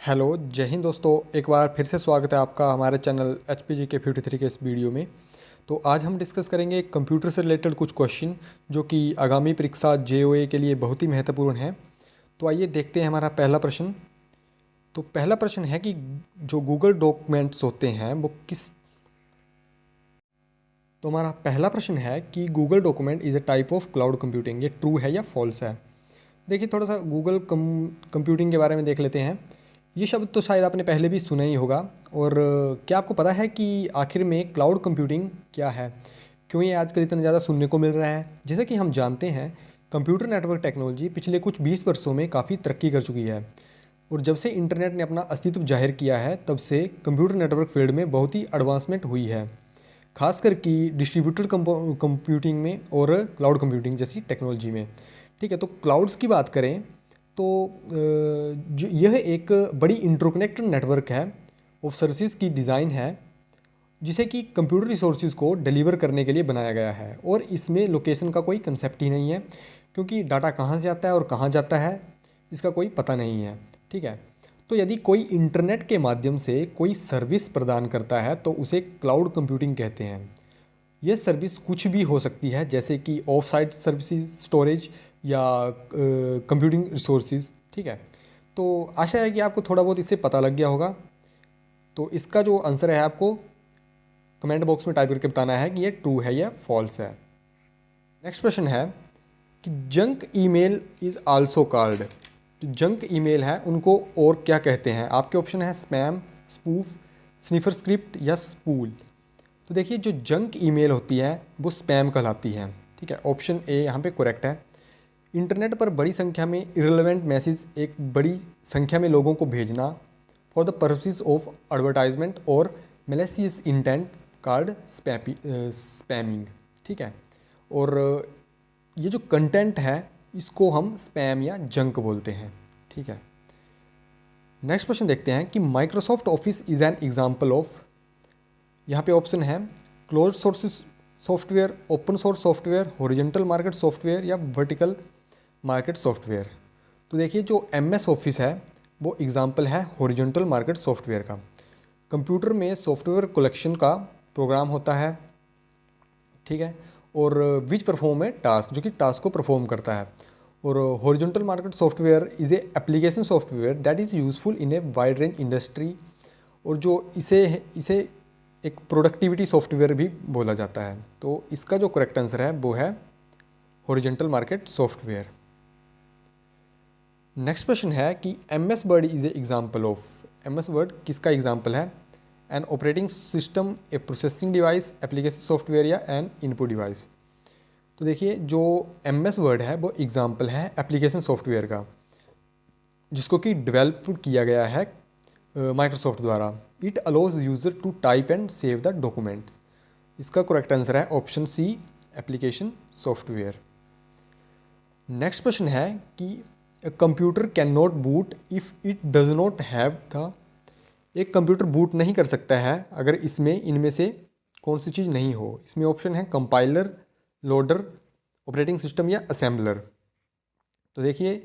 Hello, जय हिंद दोस्तों। एक बार फिर से स्वागत है आपका हमारे चैनल HPG के 53 के इस वीडियो में। तो आज हम डिस्कस करेंगे कंप्यूटर से रिलेटेड कुछ क्वेश्चन जो कि आगामी परीक्षा JOA के लिए बहुत ही महत्वपूर्ण है। तो आइए देखते हैं हमारा पहला प्रश्न। तो पहला प्रश्न है कि जो गूगल डॉक्यूमेंट्स होते हैं वो किस तो हमारा पहला प्रश्न है कि Google document is a type of cloud computing, ये ट्रू है या फॉल्स है। देखिए, थोड़ा सा गूगल कंप्यूटिंग के बारे में देख लेते हैं। ये शब्द तो शायद आपने पहले भी सुना ही होगा। और क्या आपको पता है कि आखिर में क्लाउड कंप्यूटिंग क्या है, क्यों ये आजकल इतना ज़्यादा सुनने को मिल रहा है। जैसे कि हम जानते हैं, कंप्यूटर नेटवर्क टेक्नोलॉजी पिछले कुछ 20 वर्षों में काफ़ी तरक्की कर चुकी है। और जब से इंटरनेट ने अपना अस्तित्व जाहिर किया है, तब से कंप्यूटर नेटवर्क फील्ड में बहुत ही एडवांसमेंट हुई है, खासकर कि डिस्ट्रीब्यूटेड कंप्यूटिंग में और क्लाउड कंप्यूटिंग जैसी टेक्नोलॉजी में। ठीक है, तो क्लाउड्स की बात करें तो जो यह एक बड़ी इंटरकनेक्टेड नेटवर्क है ऑफ सर्विसेज की डिज़ाइन है, जिसे कि कंप्यूटर रिसोर्सेज को डिलीवर करने के लिए बनाया गया है। और इसमें लोकेशन का कोई कंसेप्ट ही नहीं है, क्योंकि डाटा कहाँ से आता है और कहाँ जाता है इसका कोई पता नहीं है। ठीक है, तो यदि कोई इंटरनेट के माध्यम से कोई सर्विस प्रदान करता है तो उसे क्लाउड कंप्यूटिंग कहते हैं। यह सर्विस कुछ भी हो सकती है, जैसे कि ऑफ साइट सर्विसेज, स्टोरेज या कंप्यूटिंग रिसोर्सेज। ठीक है, तो आशा है कि आपको थोड़ा बहुत इससे पता लग गया होगा। तो इसका जो आंसर है आपको कमेंट बॉक्स में टाइप करके बताना है कि ये ट्रू है या फॉल्स है। नेक्स्ट प्रश्न है कि junk email is also called. जो जंक ईमेल है उनको और क्या कहते हैं। आपके ऑप्शन है स्पैम, स्पूफ, स्निफर स्क्रिप्ट या स्पूल। तो देखिए, जो जंक ईमेल होती है वो स्पैम कहलाती है। ठीक है, ऑप्शन ए यहाँ पे करेक्ट है। इंटरनेट पर बड़ी संख्या में इरेलेवेंट मैसेज एक बड़ी संख्या में लोगों को भेजना for the purposes of advertisement और मैलिशियस इंटेंट कॉल्ड स्पैमिंग। ठीक है, और ये जो कंटेंट है इसको हम स्पैम या जंक बोलते हैं। ठीक है, नेक्स्ट क्वेश्चन देखते हैं कि Microsoft office is an example of. यहाँ पे ऑप्शन है close source software, open source software, horizontal market software या वर्टिकल मार्केट सॉफ्टवेयर। तो देखिए, जो MS ऑफिस है वो एग्जाम्पल है हॉरिजॉन्टल मार्केट सॉफ्टवेयर का। कंप्यूटर में सॉफ्टवेयर कलेक्शन का प्रोग्राम होता है। ठीक है, और विच परफॉर्म है टास्क, जो कि टास्क को परफॉर्म करता है। और horizontal market software is a application software that is useful in a wide range industry. और जो इसे इसे एक प्रोडक्टिविटी सॉफ्टवेयर भी बोला जाता है। तो इसका जो करेक्ट आंसर है वो है horizontal market software. Next question है कि MS word is a example of. MS word किसका एग्जाम्पल है। An operating system, A processing device, application software या एन इनपुट डिवाइस। तो देखिए, जो MS वर्ड है वो एग्जाम्पल है एप्लीकेशन सॉफ्टवेयर का, जिसको कि डेवलप किया गया है माइक्रोसॉफ्ट द्वारा। It allows user to type and save the documents. इसका करेक्ट आंसर है option c, application software. Next question है कि computer can not boot if it does not have the. एक कंप्यूटर बूट नहीं कर सकता है अगर इसमें इनमें से कौन सी चीज़ नहीं हो। इसमें ऑप्शन है कंपाइलर, लोडर, ऑपरेटिंग सिस्टम या असेंबलर। तो देखिए,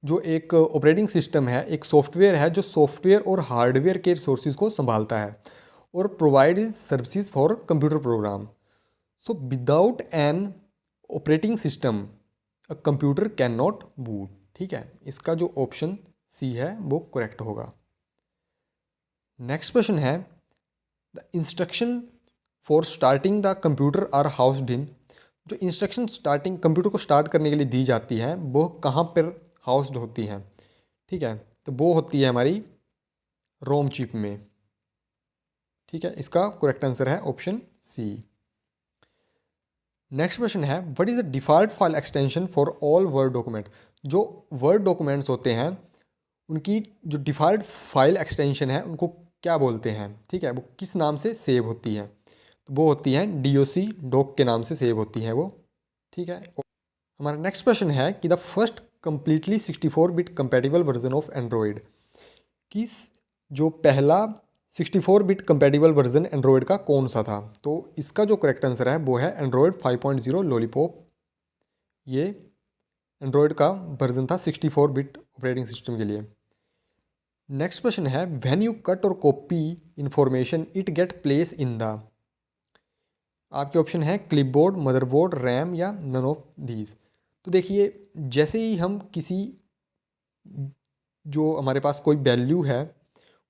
जो एक ऑपरेटिंग सिस्टम है एक सॉफ्टवेयर है जो सॉफ्टवेयर और हार्डवेयर के रिसोर्सेज को संभालता है और provide is services for computer program. So without an operating system a computer can not boot. ठीक है, इसका जो ऑप्शन सी है वो करेक्ट होगा। नेक्स्ट क्वेश्चन है the instruction for starting the computer are housed in. जो इंस्ट्रक्शन स्टार्टिंग कंप्यूटर को स्टार्ट करने के लिए दी जाती है वो कहाँ पर हाउस्ड होती हैं। ठीक है, तो वो होती है हमारी रोम चिप में। ठीक है, इसका करेक्ट आंसर है ऑप्शन सी। नेक्स्ट क्वेश्चन है what is the default file extension for all word document. जो वर्ड डॉक्यूमेंट्स होते हैं उनकी जो डिफ़ॉल्ट फाइल एक्सटेंशन है उनको क्या बोलते हैं। ठीक है, वो किस नाम से सेव होती है। तो वो होती हैं DOC, डॉक के नाम से सेव होती हैं वो। ठीक है, हमारा नेक्स्ट क्वेश्चन है कि the first completely 64 bit compatible version of Android. किस जो पहला 64 बिट कंपेटिबल वर्जन एंड्रॉयड का कौन सा था। तो इसका जो करेक्ट आंसर है वो है एंड्रॉयड 5.0 लॉलीपॉप। ये एंड्रॉयड का वर्जन था 64 बिट ऑपरेटिंग सिस्टम के लिए। नेक्स्ट क्वेश्चन है व्हेन यू कट और copy information it get place in the, आपके ऑप्शन है क्लिपबोर्ड, मदरबोर्ड, रैम या नन ऑफ दीज। तो देखिए जैसे ही हम किसी, जो हमारे पास कोई वैल्यू है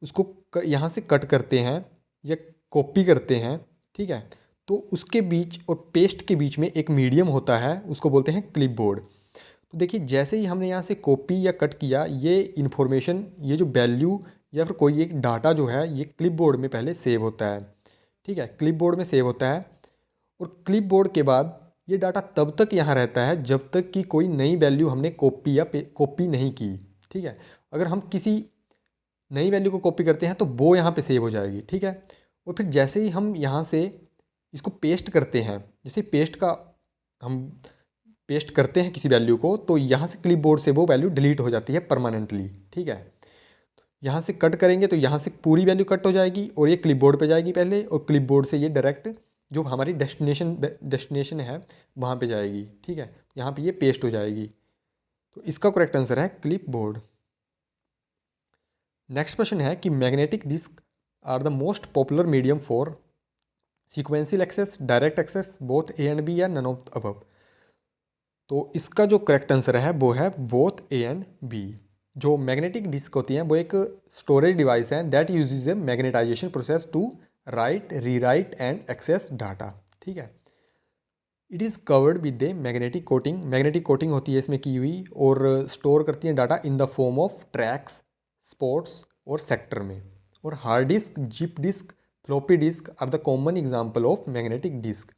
उसको यहाँ से कट करते हैं या कॉपी करते हैं, ठीक है, तो उसके बीच और पेस्ट के बीच में एक मीडियम होता है, उसको बोलते हैं क्लिपबोर्ड। तो देखिए जैसे ही हमने यहाँ से कॉपी या कट किया, ये इन्फॉर्मेशन, ये जो वैल्यू या फिर कोई एक डाटा जो है ये क्लिपबोर्ड में पहले सेव होता है, ठीक है, क्लिपबोर्ड में सेव होता है। और क्लिपबोर्ड के बाद ये डाटा तब तक यहाँ रहता है जब तक कि कोई नई वैल्यू हमने कॉपी या कॉपी नहीं की, ठीक है। अगर हम किसी नई वैल्यू को कॉपी करते हैं तो वो यहाँ पे सेव हो जाएगी, ठीक है। और फिर जैसे ही हम यहाँ से इसको पेस्ट करते हैं, जैसे पेस्ट का हम पेस्ट करते हैं किसी वैल्यू को, तो यहाँ से क्लिपबोर्ड से वो वैल्यू डिलीट हो जाती है परमानेंटली, ठीक है। यहाँ से कट करेंगे तो यहाँ से पूरी वैल्यू कट हो जाएगी और ये क्लिपबोर्ड पे जाएगी पहले, और क्लिपबोर्ड से ये डायरेक्ट जो हमारी डेस्टिनेशन है वहाँ पे जाएगी, ठीक है। यहाँ पे ये पेस्ट हो जाएगी। तो इसका करेक्ट आंसर है क्लिपबोर्ड। नेक्स्ट क्वेश्चन है कि magnetic disk are the most popular medium for sequential access, direct access, both a and b या नन ऑफ अबव। तो इसका जो करेक्ट आंसर है वो है बोथ ए एंड बी। जो मैग्नेटिक डिस्क होती हैं वो एक स्टोरेज डिवाइस है that uses a magnetization process to write, rewrite and access data, ठीक है। It is covered with a magnetic coating, magnetic coating होती है इसमें की हुई, और स्टोर करती है data in the form of tracks, spots और सेक्टर में। और hard disk, zip disk, floppy disk are the common example of magnetic disk.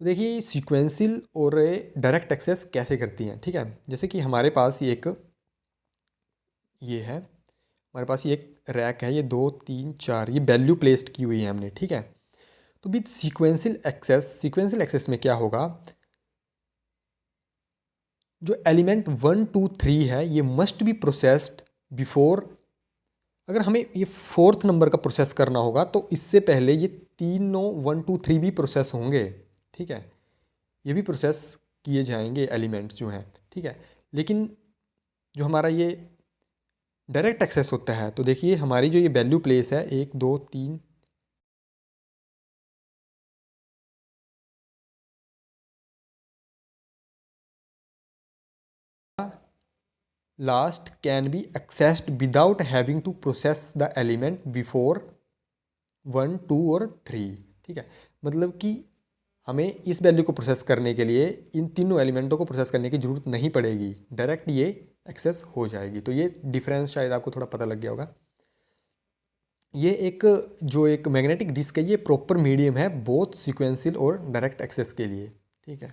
तो देखिए सीक्वेंशियल और डायरेक्ट एक्सेस कैसे करती हैं, ठीक है। जैसे कि हमारे पास ये है, हमारे पास ये एक रैक है, ये 2 3 4 ये वैल्यू प्लेस्ड की हुई है हमने, ठीक है। तो विद सीक्वेंशियल एक्सेस में क्या होगा, जो एलिमेंट 1 2 3 है ये मस्ट बी प्रोसेस्ड बिफोर, अगर हमें ये 4th नंबर का प्रोसेस करना होगा तो इससे पहले ये तीनों 1 2 3 भी प्रोसेस होंगे, ठीक है, ये भी प्रोसेस किए जाएंगे एलिमेंट्स जो हैं, ठीक है। लेकिन जो हमारा ये डायरेक्ट एक्सेस होता है, तो देखिए हमारी जो ये वैल्यू प्लेस है 1 2 3, last can be accessed without having to process the element before 1 2 और 3, ठीक है। मतलब कि हमें इस वैल्यू को प्रोसेस करने के लिए इन तीनों एलिमेंटों को प्रोसेस करने की ज़रूरत नहीं पड़ेगी, डायरेक्ट ये एक्सेस हो जाएगी। तो ये डिफरेंस शायद आपको थोड़ा पता लग गया होगा। ये एक मैग्नेटिक डिस्क है, ये प्रॉपर मीडियम है बोथ सीक्वेंशियल और डायरेक्ट एक्सेस के लिए, ठीक है।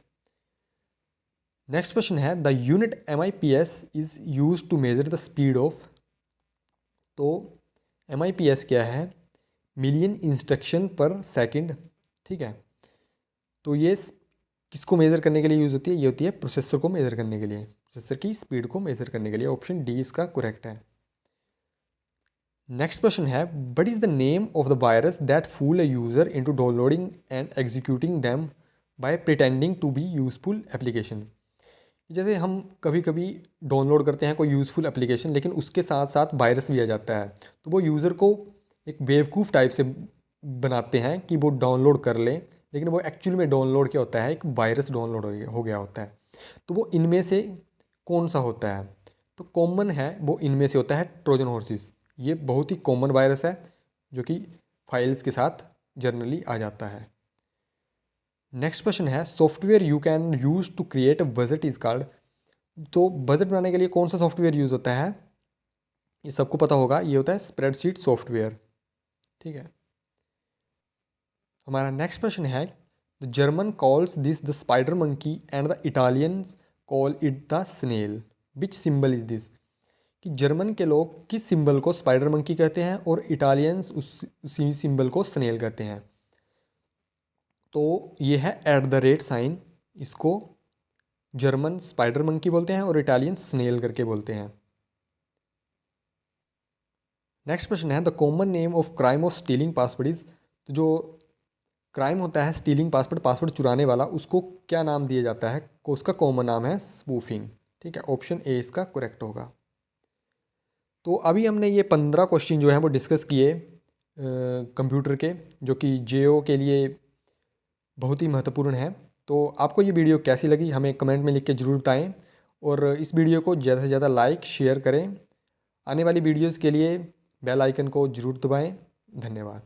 नेक्स्ट क्वेश्चन है the unit MIPS is use to measure the speed of. तो MIPS क्या है, मिलियन इंस्ट्रक्शन पर सेकंड, ठीक है। तो ये किसको मेज़र करने के लिए यूज़ होती है, ये होती है प्रोसेसर को मेज़र करने के लिए, प्रोसेसर की स्पीड को मेज़र करने के लिए। ऑप्शन डी इसका करेक्ट है। नेक्स्ट क्वेश्चन है what is the name of the virus that fool a user into downloading and executing them by pretending to be useful application. जैसे हम कभी कभी डाउनलोड करते हैं कोई यूज़फुल एप्लीकेशन, लेकिन उसके साथ साथ वायरस भी आ जाता है, तो वो यूज़र को एक बेवकूफ़ टाइप से बनाते हैं कि वो डाउनलोड कर लें, लेकिन वो एक्चुअली में डाउनलोड क्या होता है, एक वायरस डाउनलोड हो गया होता है। तो वो इनमें से कौन सा होता है, तो कॉमन है वो इनमें से होता है ट्रोजन हॉर्सिस। ये बहुत ही कॉमन वायरस है जो कि फाइल्स के साथ जर्नली आ जाता है। नेक्स्ट क्वेश्चन है software you can use to create a budget is called. तो बजट बनाने के लिए कौन सा सॉफ्टवेयर यूज़ होता है, ये सबको पता होगा, ये होता है स्प्रेडशीट सॉफ्टवेयर, ठीक है। हमारा नेक्स्ट क्वेश्चन है the German calls this the spider monkey and the Italians call it the snail, which symbol is this. कि जर्मन के लोग किस सिंबल को स्पाइडर मंकी कहते हैं और इटालियंस उसी सिंबल को स्नेल कहते हैं। तो ये है @ साइन, इसको जर्मन स्पाइडर मंकी बोलते हैं और इटालियन स्नेल करके बोलते हैं। नेक्स्ट क्वेश्चन है the common name of crime of stealing password is. तो जो क्राइम होता है स्टीलिंग पासवर्ड, पासवर्ड चुराने वाला, उसको क्या नाम दिया जाता है, उसका कॉमन नाम है स्पूफिंग, ठीक है। ऑप्शन ए इसका करेक्ट होगा। तो अभी हमने ये 15 क्वेश्चन जो हैं वो डिस्कस किए कंप्यूटर के, जो कि जेओ के लिए बहुत ही महत्वपूर्ण है। तो आपको ये वीडियो कैसी लगी हमें कमेंट में लिख के ज़रूर बताएं, और इस वीडियो को ज़्यादा से ज़्यादा लाइक शेयर करें। आने वाली वीडियोज़ के लिए बेल आइकन को ज़रूर दबाएं। धन्यवाद।